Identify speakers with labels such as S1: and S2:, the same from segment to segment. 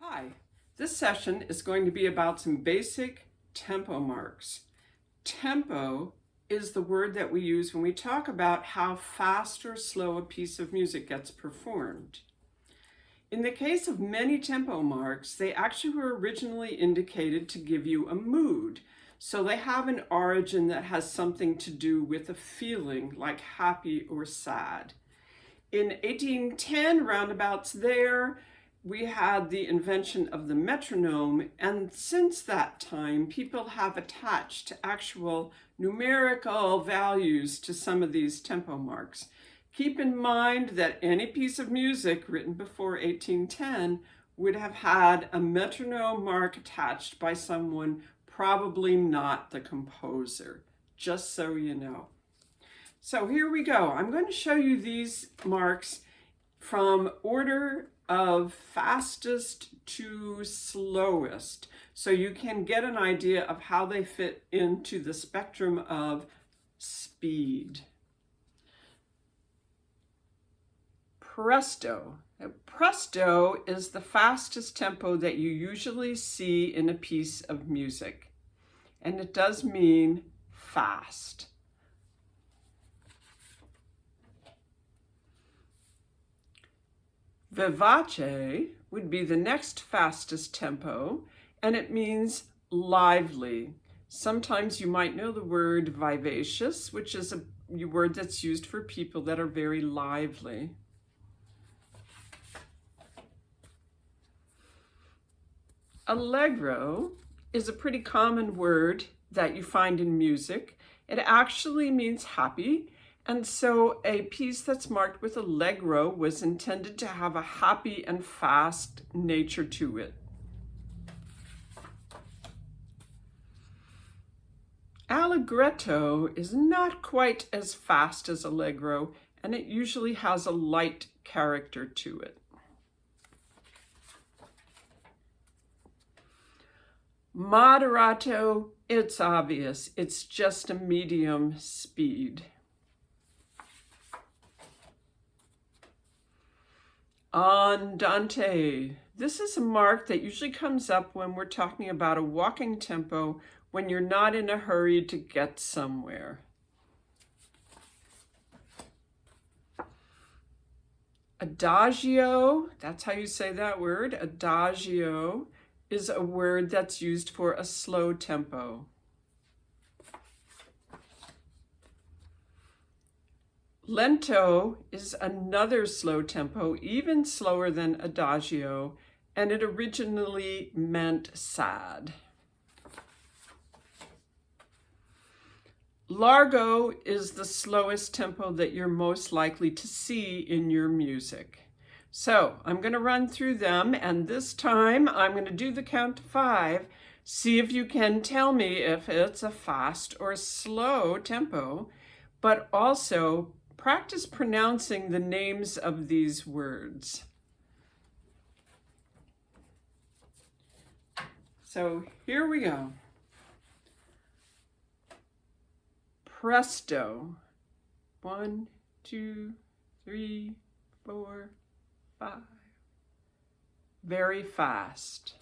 S1: Hi, this session is going to be about some basic tempo marks. Tempo is the word that we use when we talk about how fast or slow a piece of music gets performed. In the case of many tempo marks, they actually were originally indicated to give you a mood. So they have an origin that has something to do with a feeling like happy or sad. In 1810, roundabouts there, we had the invention of the metronome, and since that time, people have attached actual numerical values to some of these tempo marks. Keep in mind that any piece of music written before 1810 would have had a metronome mark attached by someone, probably not the composer, just so you know. So here we go. I'm going to show you these marks from order of fastest to slowest, so you can get an idea of how they fit into the spectrum of speed. Presto. Presto is the fastest tempo that you usually see in a piece of music, and it does mean fast. Vivace would be the next fastest tempo, and it means lively. Sometimes you might know the word vivacious, which is a word that's used for people that are very lively. Allegro is a pretty common word that you find in music. It actually means happy. And so a piece that's marked with allegro was intended to have a happy and fast nature to it. Allegretto is not quite as fast as allegro, and it usually has a light character to it. Moderato, it's obvious, it's just a medium speed. Andante. This is a mark that usually comes up when we're talking about a walking tempo when you're not in a hurry to get somewhere. Adagio, that's how you say that word. Adagio is a word that's used for a slow tempo. Lento is another slow tempo, even slower than adagio, and it originally meant sad. Largo is the slowest tempo that you're most likely to see in your music. So I'm going to run through them, and this time I'm going to do the count to 5. See if you can tell me if it's a fast or slow tempo, but also practice pronouncing the names of these words. So here we go. Presto. 1, 2, 3, 4, 5. Very fast.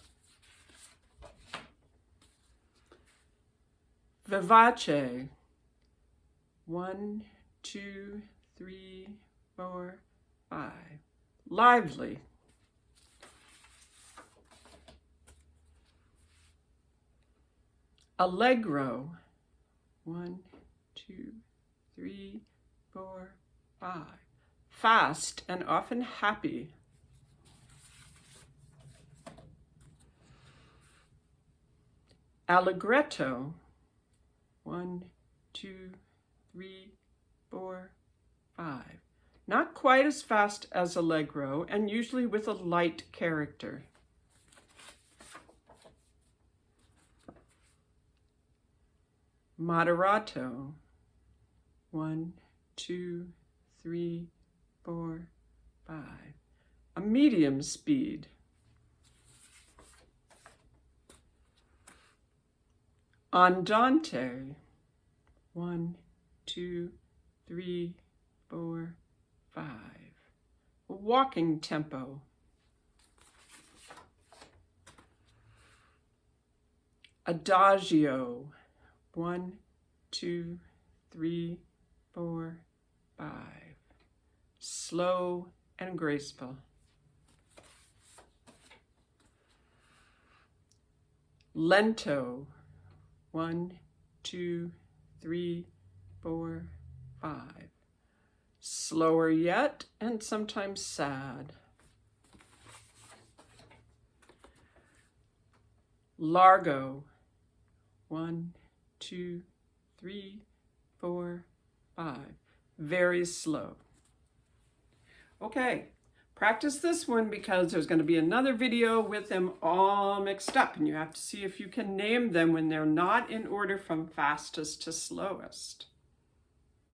S1: Vivace. 1, 2, 3, 4, 5. Lively. Allegro. 1, 2, 3, 4, 5. Fast and often happy. Allegretto. 1, 2, 3, 4, 5. Not quite as fast as allegro, and usually with a light character. Moderato. 1, 2, 3, 4, 5. A medium speed. Andante. 1, 2, 3, 4, 5. A walking tempo. Adagio. 1, 2, 3, 4, 5. Slow and graceful. Lento. 1, 2, 3, 4, 5. Slower yet, and sometimes sad. Largo. 1, 2, 3, 4, 5. Very slow. Okay, practice this one because there's going to be another video with them all mixed up, and you have to see if you can name them when they're not in order from fastest to slowest.